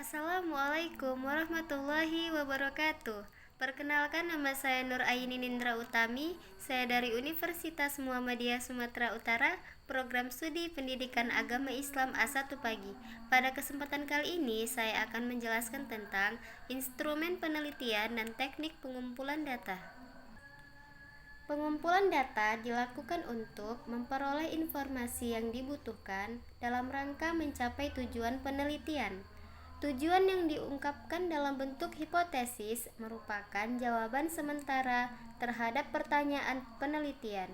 Assalamualaikum warahmatullahi wabarakatuh. Perkenalkan, nama saya Nur Aini Nindra Utami. Saya dari Universitas Muhammadiyah Sumatera Utara, program studi Pendidikan Agama Islam A1 Pagi. Pada kesempatan kali ini saya akan menjelaskan tentang instrumen penelitian dan teknik pengumpulan data. Pengumpulan data dilakukan untuk memperoleh informasi yang dibutuhkan dalam rangka mencapai tujuan penelitian. Tujuan yang diungkapkan dalam bentuk hipotesis merupakan jawaban sementara terhadap pertanyaan penelitian.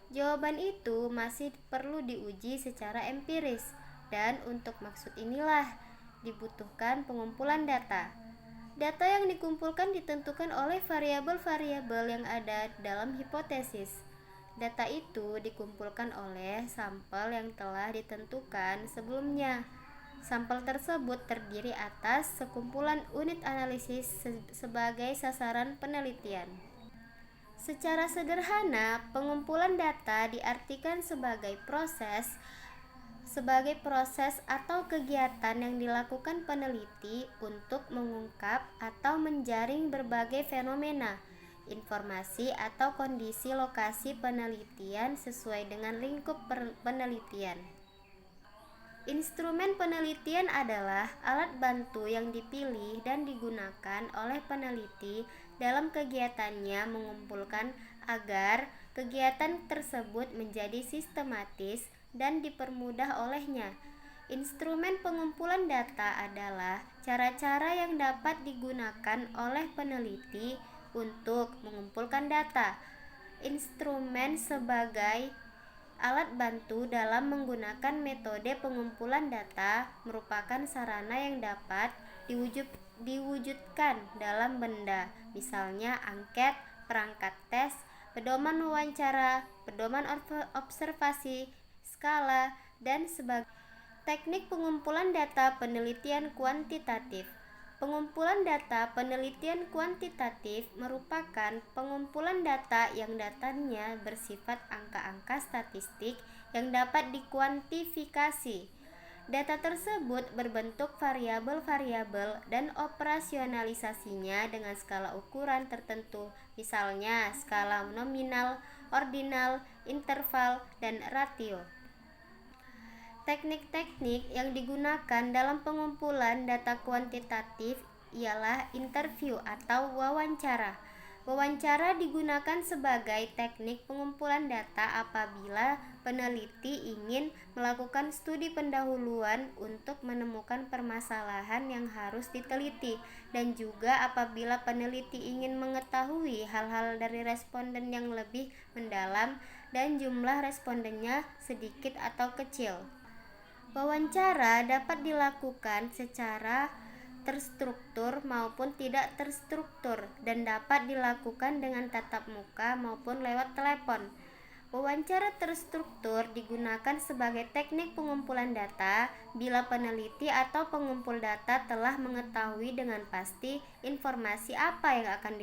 Jawaban itu masih perlu diuji secara empiris, dan untuk maksud inilah dibutuhkan pengumpulan data. Data yang dikumpulkan ditentukan oleh variabel-variabel yang ada dalam hipotesis. Data itu dikumpulkan oleh sampel yang telah ditentukan sebelumnya. Sampel tersebut terdiri atas sekumpulan unit analisis sebagai sasaran penelitian. Secara sederhana, pengumpulan data diartikan sebagai proses atau kegiatan yang dilakukan peneliti untuk mengungkap atau menjaring berbagai fenomena, informasi atau kondisi lokasi penelitian sesuai dengan lingkup penelitian. Instrumen penelitian adalah alat bantu yang dipilih dan digunakan oleh peneliti dalam kegiatannya mengumpulkan agar kegiatan tersebut menjadi sistematis dan dipermudah olehnya. Instrumen pengumpulan data adalah cara-cara yang dapat digunakan oleh peneliti untuk mengumpulkan data. Instrumen sebagai alat bantu dalam menggunakan metode pengumpulan data merupakan sarana yang dapat diwujudkan dalam benda, misalnya angket, perangkat tes, pedoman wawancara, pedoman observasi, skala, dan sebagainya. Teknik pengumpulan data penelitian kuantitatif. Pengumpulan data penelitian kuantitatif merupakan pengumpulan data yang datanya bersifat angka-angka statistik yang dapat dikuantifikasi. Data tersebut berbentuk variabel-variabel dan operasionalisasinya dengan skala ukuran tertentu, misalnya skala nominal, ordinal, interval, dan ratio. Teknik-teknik yang digunakan dalam pengumpulan data kuantitatif ialah interview atau wawancara. Wawancara digunakan sebagai teknik pengumpulan data apabila peneliti ingin melakukan studi pendahuluan untuk menemukan permasalahan yang harus diteliti, dan juga apabila peneliti ingin mengetahui hal-hal dari responden yang lebih mendalam dan jumlah respondennya sedikit atau kecil. Wawancara dapat dilakukan secara terstruktur maupun tidak terstruktur dan dapat dilakukan dengan tatap muka maupun lewat telepon. Wawancara terstruktur digunakan sebagai teknik pengumpulan data bila peneliti atau pengumpul data telah mengetahui dengan pasti informasi apa yang akan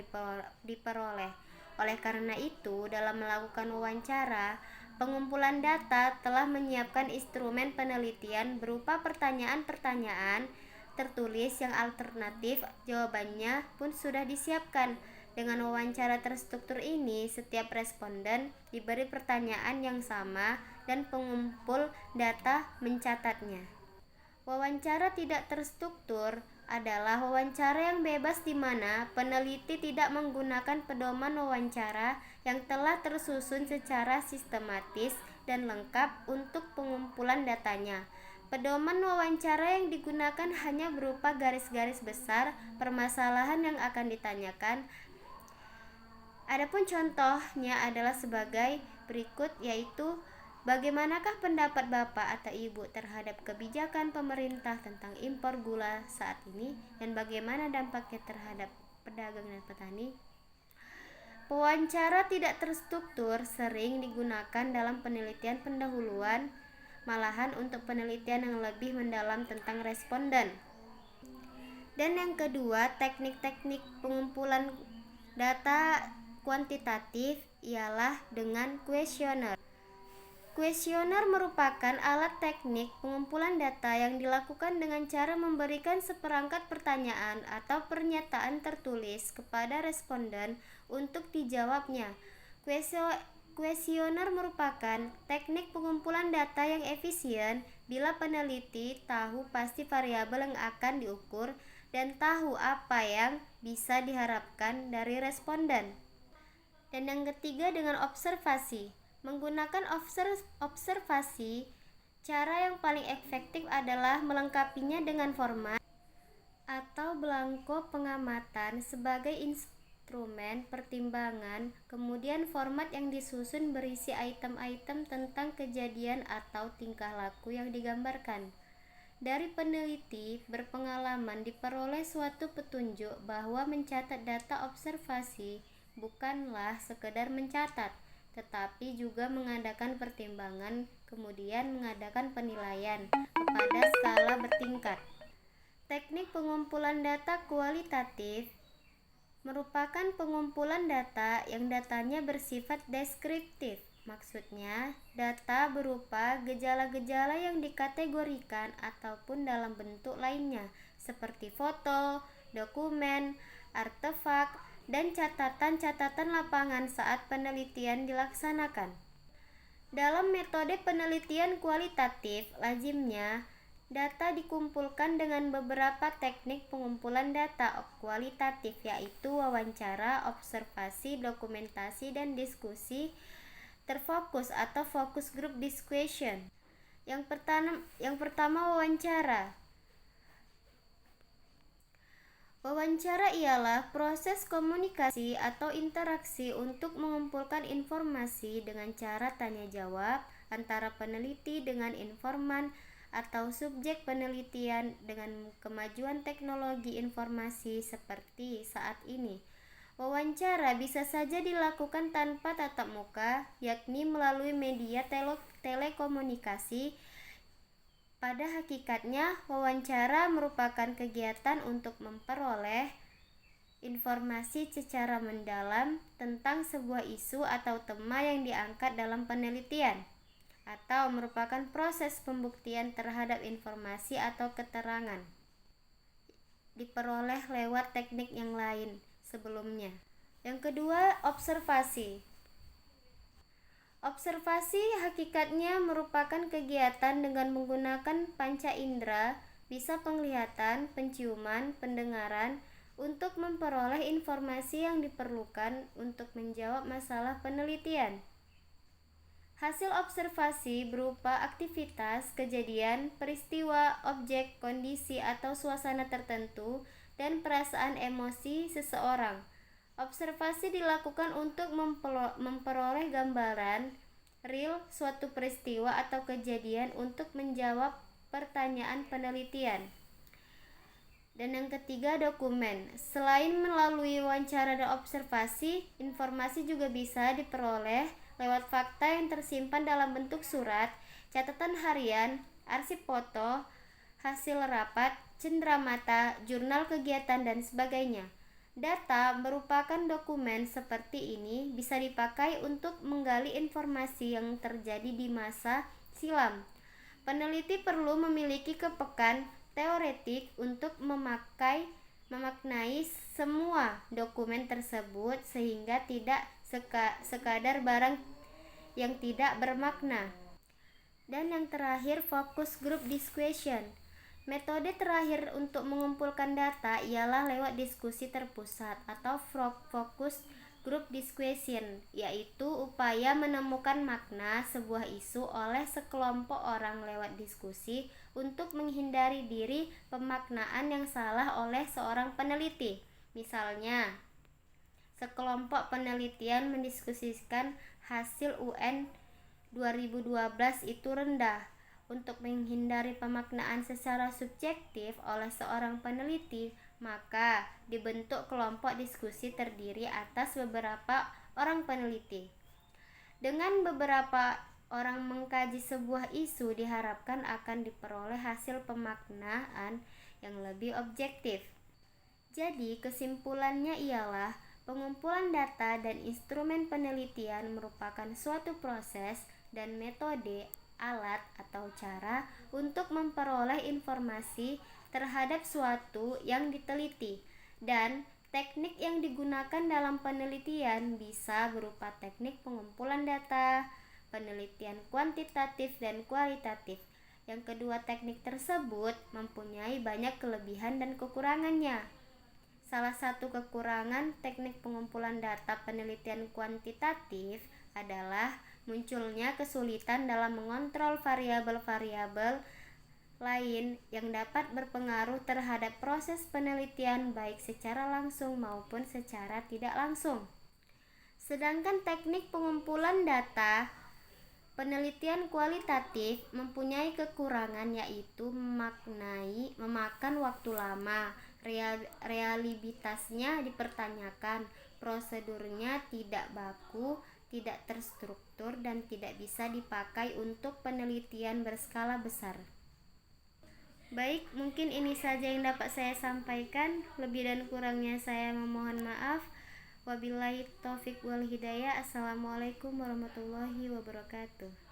diperoleh. Oleh karena itu, dalam melakukan wawancara, pengumpulan data telah menyiapkan instrumen penelitian berupa pertanyaan-pertanyaan tertulis yang alternatif jawabannya pun sudah disiapkan. Dengan wawancara terstruktur ini, setiap responden diberi pertanyaan yang sama dan pengumpul data mencatatnya. Wawancara tidak terstruktur adalah wawancara yang bebas di mana peneliti tidak menggunakan pedoman wawancara yang telah tersusun secara sistematis dan lengkap untuk pengumpulan datanya. Pedoman wawancara yang digunakan hanya berupa garis-garis besar permasalahan yang akan ditanyakan. Adapun contohnya adalah sebagai berikut, yaitu bagaimanakah pendapat Bapak atau Ibu terhadap kebijakan pemerintah tentang impor gula saat ini, dan bagaimana dampaknya terhadap pedagang dan petani? Wawancara tidak terstruktur sering digunakan dalam penelitian pendahuluan, malahan untuk penelitian yang lebih mendalam tentang responden. Dan yang kedua, teknik-teknik pengumpulan data kuantitatif ialah dengan kuesioner. Kuesioner merupakan alat teknik pengumpulan data yang dilakukan dengan cara memberikan seperangkat pertanyaan atau pernyataan tertulis kepada responden untuk dijawabnya. Kuesioner merupakan teknik pengumpulan data yang efisien bila peneliti tahu pasti variabel yang akan diukur dan tahu apa yang bisa diharapkan dari responden. Dan yang ketiga dengan observasi. Menggunakan observasi, cara yang paling efektif adalah melengkapinya dengan format atau belangko pengamatan sebagai instrumen pertimbangan. Kemudian format yang disusun berisi item-item tentang kejadian atau tingkah laku yang digambarkan. Dari peneliti berpengalaman diperoleh suatu petunjuk bahwa mencatat data observasi bukanlah sekedar mencatat, tetapi juga mengadakan pertimbangan, kemudian mengadakan penilaian kepada skala bertingkat. Teknik pengumpulan data kualitatif merupakan pengumpulan data yang datanya bersifat deskriptif. Maksudnya, data berupa gejala-gejala yang dikategorikan ataupun dalam bentuk lainnya, seperti foto, dokumen, artefak, dan catatan-catatan lapangan saat penelitian dilaksanakan. Dalam metode penelitian kualitatif, lazimnya data dikumpulkan dengan beberapa teknik pengumpulan data kualitatif, yaitu wawancara, observasi, dokumentasi, dan diskusi terfokus atau focus group discussion. Yang pertama wawancara. Wawancara ialah proses komunikasi atau interaksi untuk mengumpulkan informasi dengan cara tanya jawab antara peneliti dengan informan atau subjek penelitian. Dengan kemajuan teknologi informasi seperti saat ini, wawancara bisa saja dilakukan tanpa tatap muka, yakni melalui media telekomunikasi. Pada hakikatnya, wawancara merupakan kegiatan untuk memperoleh informasi secara mendalam tentang sebuah isu atau tema yang diangkat dalam penelitian, atau merupakan proses pembuktian terhadap informasi atau keterangan diperoleh lewat teknik yang lain sebelumnya. Yang kedua, observasi. Observasi hakikatnya merupakan kegiatan dengan menggunakan panca indera, bisa penglihatan, penciuman, pendengaran, untuk memperoleh informasi yang diperlukan untuk menjawab masalah penelitian. Hasil observasi berupa aktivitas, kejadian, peristiwa, objek, kondisi atau suasana tertentu, dan perasaan emosi seseorang. Observasi dilakukan untuk memperoleh gambaran real suatu peristiwa atau kejadian untuk menjawab pertanyaan penelitian. Dan yang ketiga, dokumen. Selain melalui wawancara dan observasi, informasi juga bisa diperoleh lewat fakta yang tersimpan dalam bentuk surat, catatan harian, arsip foto, hasil rapat, cenderamata, jurnal kegiatan, dan sebagainya. Data merupakan dokumen seperti ini bisa dipakai untuk menggali informasi yang terjadi di masa silam. Peneliti perlu memiliki kepekaan teoretik untuk memaknai semua dokumen tersebut sehingga tidak sekadar barang yang tidak bermakna. Dan yang terakhir, focus group discussion. Metode terakhir untuk mengumpulkan data ialah lewat diskusi terpusat atau focus group discussion, yaitu upaya menemukan makna sebuah isu oleh sekelompok orang lewat diskusi untuk menghindari diri pemaknaan yang salah oleh seorang peneliti. Misalnya, sekelompok penelitian mendiskusikan hasil UN 2012 itu rendah. Untuk menghindari pemaknaan secara subjektif oleh seorang peneliti, maka dibentuk kelompok diskusi terdiri atas beberapa orang peneliti. Dengan beberapa orang mengkaji sebuah isu, diharapkan akan diperoleh hasil pemaknaan yang lebih objektif. Jadi, kesimpulannya ialah pengumpulan data dan instrumen penelitian merupakan suatu proses dan metode, alat atau cara untuk memperoleh informasi terhadap suatu yang diteliti, dan teknik yang digunakan dalam penelitian bisa berupa teknik pengumpulan data, penelitian kuantitatif dan kualitatif. Yang kedua teknik tersebut mempunyai banyak kelebihan dan kekurangannya. Salah satu kekurangan teknik pengumpulan data penelitian kuantitatif adalah munculnya kesulitan dalam mengontrol variabel-variabel lain yang dapat berpengaruh terhadap proses penelitian baik secara langsung maupun secara tidak langsung. Sedangkan teknik pengumpulan data penelitian kualitatif mempunyai kekurangan, yaitu memakan waktu lama, reliabilitasnya dipertanyakan, prosedurnya tidak baku, tidak terstruktur, dan tidak bisa dipakai untuk penelitian berskala besar. Baik, mungkin ini saja yang dapat saya sampaikan. Lebih dan kurangnya saya memohon maaf. Wabillahi taufik wal hidayah. Assalamualaikum warahmatullahi wabarakatuh.